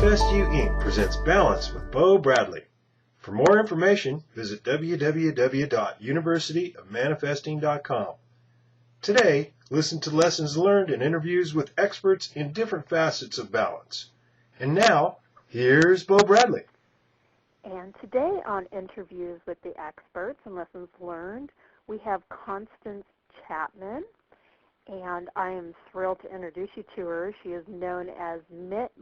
Manifest You Inc. presents Balance with Bo Bradley. For more information, visit www.universityofmanifesting.com. Today, listen to lessons learned and interviews with experts in different facets of balance. And now, here's Bo Bradley. And today on Interviews with the Experts and Lessons Learned, we have Constance Chapman. And I am thrilled to introduce you to her. She is known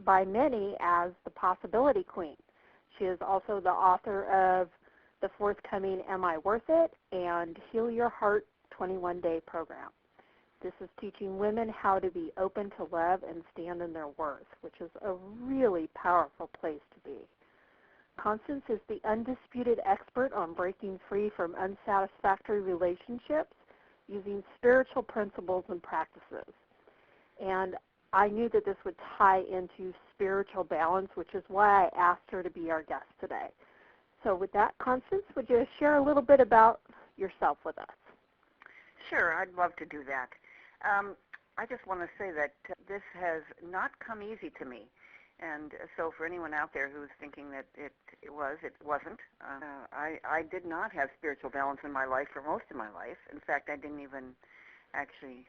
by many as the Possibility Queen. She is also the author of the forthcoming Am I Worth It? And Heal Your Heart 21-Day program. This is teaching women how to be open to love and stand in their worth, which is a really powerful place to be. Constance is the undisputed expert on breaking free from unsatisfactory relationships using spiritual principles and practices. And I knew that this would tie into spiritual balance, which is why I asked her to be our guest today. So with that, Constance, would you share a little bit about yourself with us? Sure, I'd love to do that. I just want to say that this has not come easy to me. And so for anyone out there who's thinking that it wasn't. I did not have spiritual balance in my life for most of my life. In fact, I didn't even actually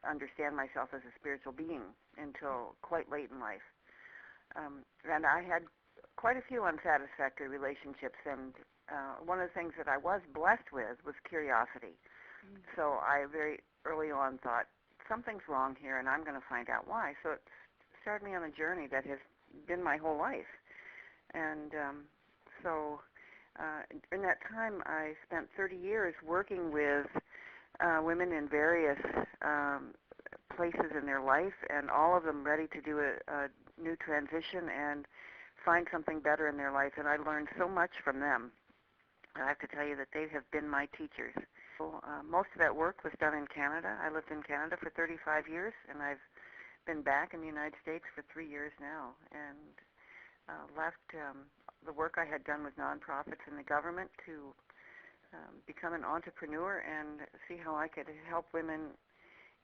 understand myself as a spiritual being until quite late in life. And I had quite a few unsatisfactory relationships, and one of the things that I was blessed with was curiosity. So I very early on thought, something's wrong here, and I'm going to find out why. So it started me on a journey that has been my whole life. And so in that time, I spent 30 years working with women in various places in their life, and all of them ready to do a new transition and find something better in their life. And I learned so much from them. I have to tell you that they have been my teachers. So, most of that work was done in Canada. I lived in Canada for 35 years, and I've been back in the United States for 3 years now, and left the work I had done with nonprofits and the government to become an entrepreneur and see how I could help women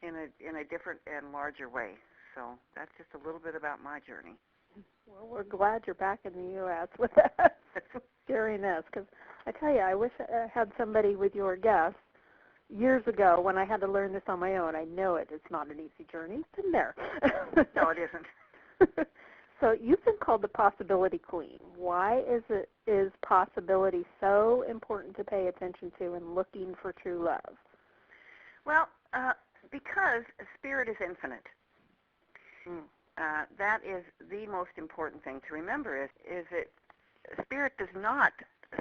in a different and larger way. So that's just a little bit about my journey. Well, we're glad you're back in the U.S. with us, sharing this, because I tell you, I wish I had somebody with your guests years ago when I had to learn this on my own. I know it's not an easy journey. It's been there. No, it isn't. So you've been called the Possibility Queen. Why is possibility so important to pay attention to in looking for true love? Well, because spirit is infinite. That is the most important thing to remember is that spirit does not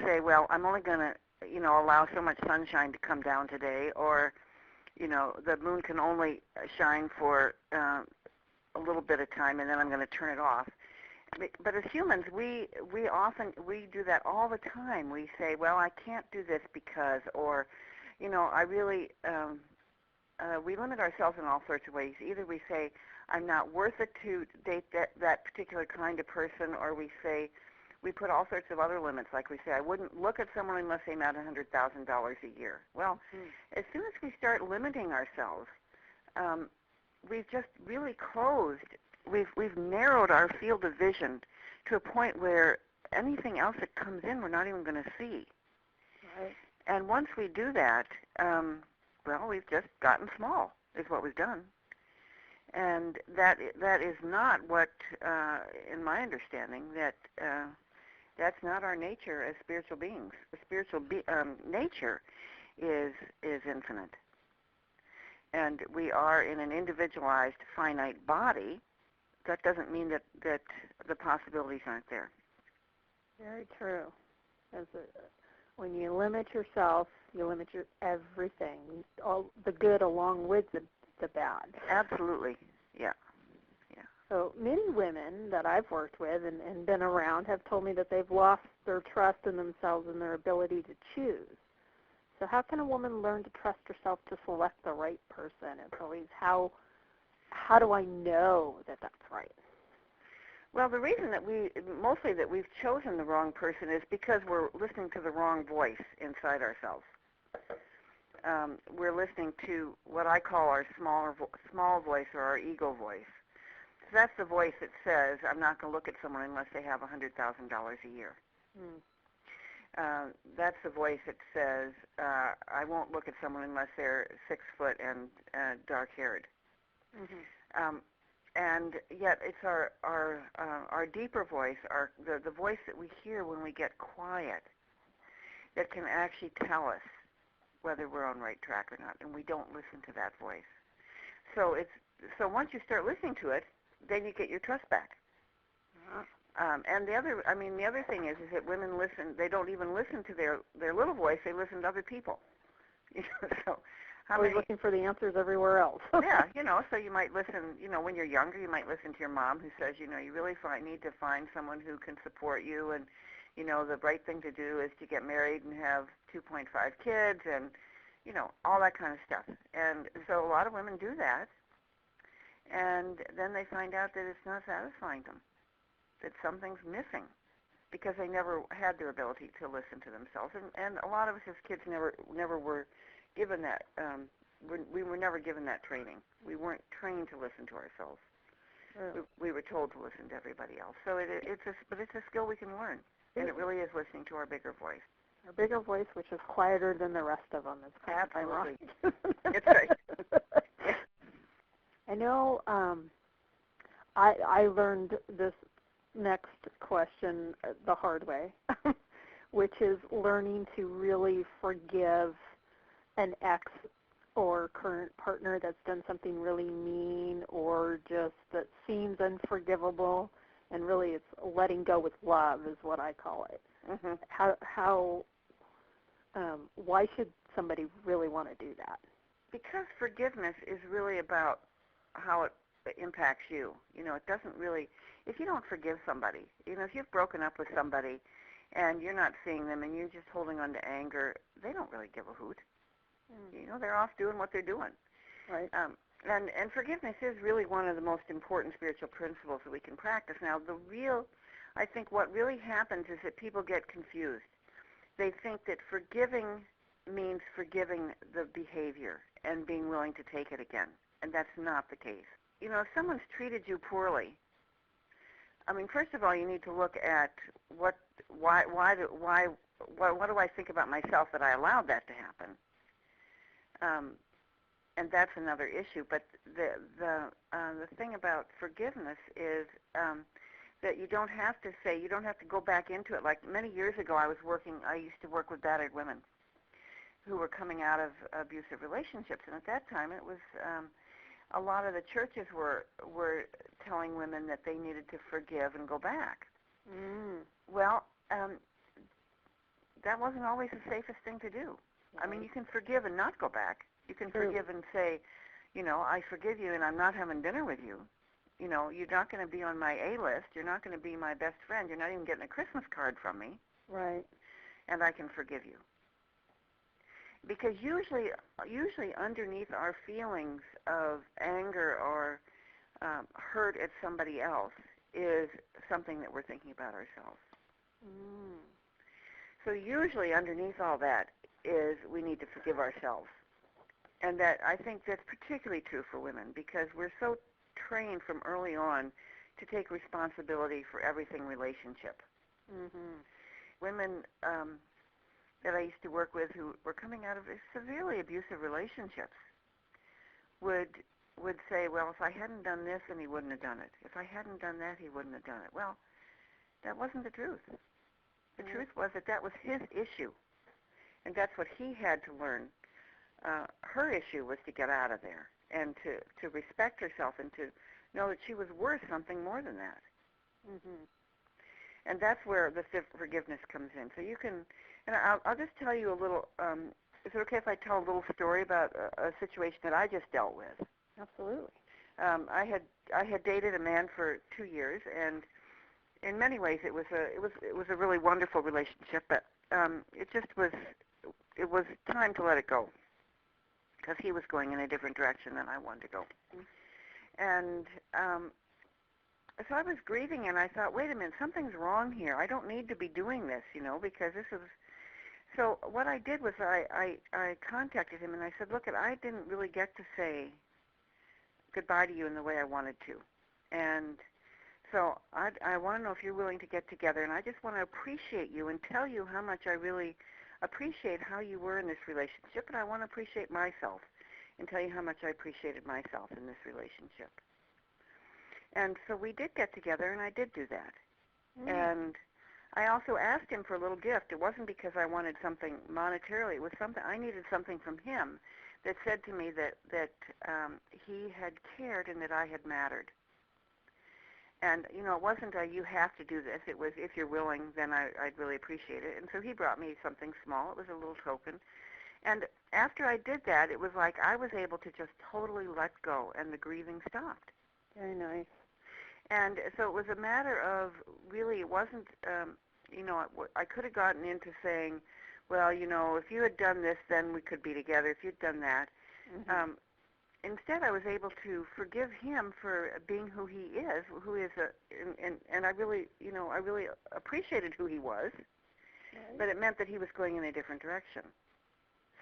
say, well, I'm only going to allow so much sunshine to come down today, or, the moon can only shine for a little bit of time, and then I'm going to turn it off. But as humans, we do that all the time. We say, well, I can't do this because, or, I really, we limit ourselves in all sorts of ways. Either we say, I'm not worth it to date that particular kind of person, or we say, we put all sorts of other limits, like we say, I wouldn't look at someone unless they made $100,000 a year. Well, as soon as we start limiting ourselves, we've just really closed. We've narrowed our field of vision to a point where anything else that comes in, we're not even going to see. Right. And once we do that, well, we've just gotten small, is what we've done. And that is not what, in my understanding, that's not our nature as spiritual beings. The spiritual nature is infinite. And we are in an individualized, finite body. That doesn't mean that the possibilities aren't there. Very true. When you limit yourself, you limit everything, all the good along with the bad. Absolutely, yeah. So many women that I've worked with and been around have told me that they've lost their trust in themselves and their ability to choose. So how can a woman learn to trust herself to select the right person? It's always how do I know that that's right? Well, the reason that we've chosen the wrong person is because we're listening to the wrong voice inside ourselves. We're listening to what I call our small voice or our ego voice. that's the voice that says, I'm not going to look at someone unless they have $100,000 a year. That's the voice that says, I won't look at someone unless they're 6 foot and dark-haired. And yet it's our deeper voice, the voice that we hear when we get quiet, that can actually tell us whether we're on right track or not, and we don't listen to that voice. So once you start listening to it, then you get your trust back. And the other thing is that women listen. They don't even listen to their little voice. They listen to other people. So always looking for the answers everywhere else. Yeah, so you might listen. When you're younger, you might listen to your mom who says, you really need to find someone who can support you, and the right thing to do is to get married and have 2.5 kids, and all that kind of stuff. And so a lot of women do that, and then they find out that it's not satisfying them, that something's missing, because they never had their ability to listen to themselves. And a lot of us as kids never were given that. We were never given that training. We weren't trained to listen to ourselves. We were told to listen to everybody else. So it's a skill we can learn, and it really is listening to our bigger voice. Our bigger voice, which is quieter than the rest of them. Absolutely. It's right. I know I learned this next question the hard way, which is learning to really forgive an ex or current partner that's done something really mean or just that seems unforgivable, and really it's letting go with love is what I call it. Why should somebody really want to do that? Because forgiveness is really about how it impacts you. It doesn't really, if you don't forgive somebody, if you've broken up with somebody and you're not seeing them and you're just holding on to anger, they don't really give a hoot. They're off doing what they're doing. Right. And forgiveness is really one of the most important spiritual principles that we can practice. Now, I think what really happens is that people get confused. They think that forgiving means forgiving the behavior and being willing to take it again, and that's not the case. If someone's treated you poorly, first of all, you need to look at what do I think about myself that I allowed that to happen, and that's another issue. But the thing about forgiveness is that you don't have to go back into it. Like many years ago, I used to work with battered women who were coming out of abusive relationships, and at that time, it was a lot of the churches were telling women that they needed to forgive and go back. Well, that wasn't always the safest thing to do. You can forgive and not go back. You can forgive and say, I forgive you and I'm not having dinner with you. You're not going to be on my A-list. You're not going to be my best friend. You're not even getting a Christmas card from me. Right. And I can forgive you. Because usually underneath our feelings of anger or hurt at somebody else is something that we're thinking about ourselves. So usually underneath all that is we need to forgive ourselves. And that I think that's particularly true for women because we're so trained from early on to take responsibility for everything relationship. Women that I used to work with who were coming out of severely abusive relationships would say, well, if I hadn't done this, then he wouldn't have done it. If I hadn't done that, he wouldn't have done it. Well, that wasn't the truth. The truth was that was his issue, and that's what he had to learn. Her issue was to get out of there and to respect herself and to know that she was worth something more than that. And that's where the forgiveness comes in. So you can, and I'll just tell you a little, is it okay if I tell a little story about a situation that I just dealt with? Absolutely. I had dated a man for 2 years, and in many ways it was a really wonderful relationship, but it was time to let it go because he was going in a different direction than I wanted to go. And so I was grieving, and I thought, wait a minute, something's wrong here. I don't need to be doing this, because this is. So what I did was I contacted him, and I said, look, I didn't really get to say goodbye to you in the way I wanted to. And so I want to know if you're willing to get together, and I just want to appreciate you and tell you how much I really appreciate how you were in this relationship, and I want to appreciate myself and tell you how much I appreciated myself in this relationship. And so we did get together, and I did do that. And I also asked him for a little gift. It wasn't because I wanted something monetarily. It was something I needed something from him that said to me that he had cared and that I had mattered. And, you know, it wasn't a you have to do this. It was if you're willing, then I'd really appreciate it. And so he brought me something small. It was a little token. And after I did that, it was like I was able to just totally let go, and the grieving stopped. Very nice. And so it was a matter of really, it wasn't, you know, I could have gotten into saying, well, you know, if you had done this, then we could be together, if you'd done that. Mm-hmm. Instead, I was able to forgive him for being who he is, and I really, you know, I really appreciated who he was, right. But it meant that he was going in a different direction.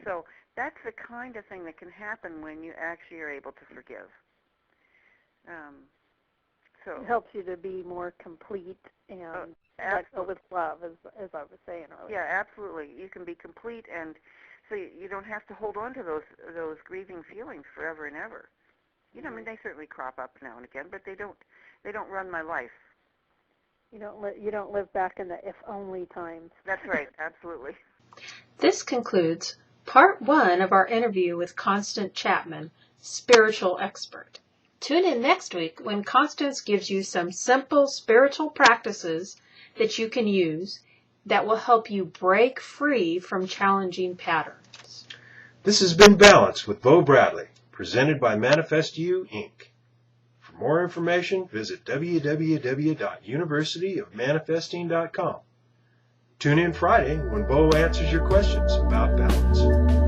So that's the kind of thing that can happen when you actually are able to forgive. So it helps you to be more complete and let go with love, as I was saying earlier. Yeah, absolutely. You can be complete, and so you don't have to hold on to those grieving feelings forever and ever. You know, I mean, they certainly crop up now and again, but they don't run my life. You don't live back in the if only times. That's right, absolutely. This concludes part 1 of our interview with Constance Chapman, Spiritual Expert. Tune in next week when Constance gives you some simple spiritual practices that you can use that will help you break free from challenging patterns. This has been Balance with Bo Bradley, presented by Manifest You, Inc. For more information, visit www.universityofmanifesting.com. Tune in Friday when Bo answers your questions about balance.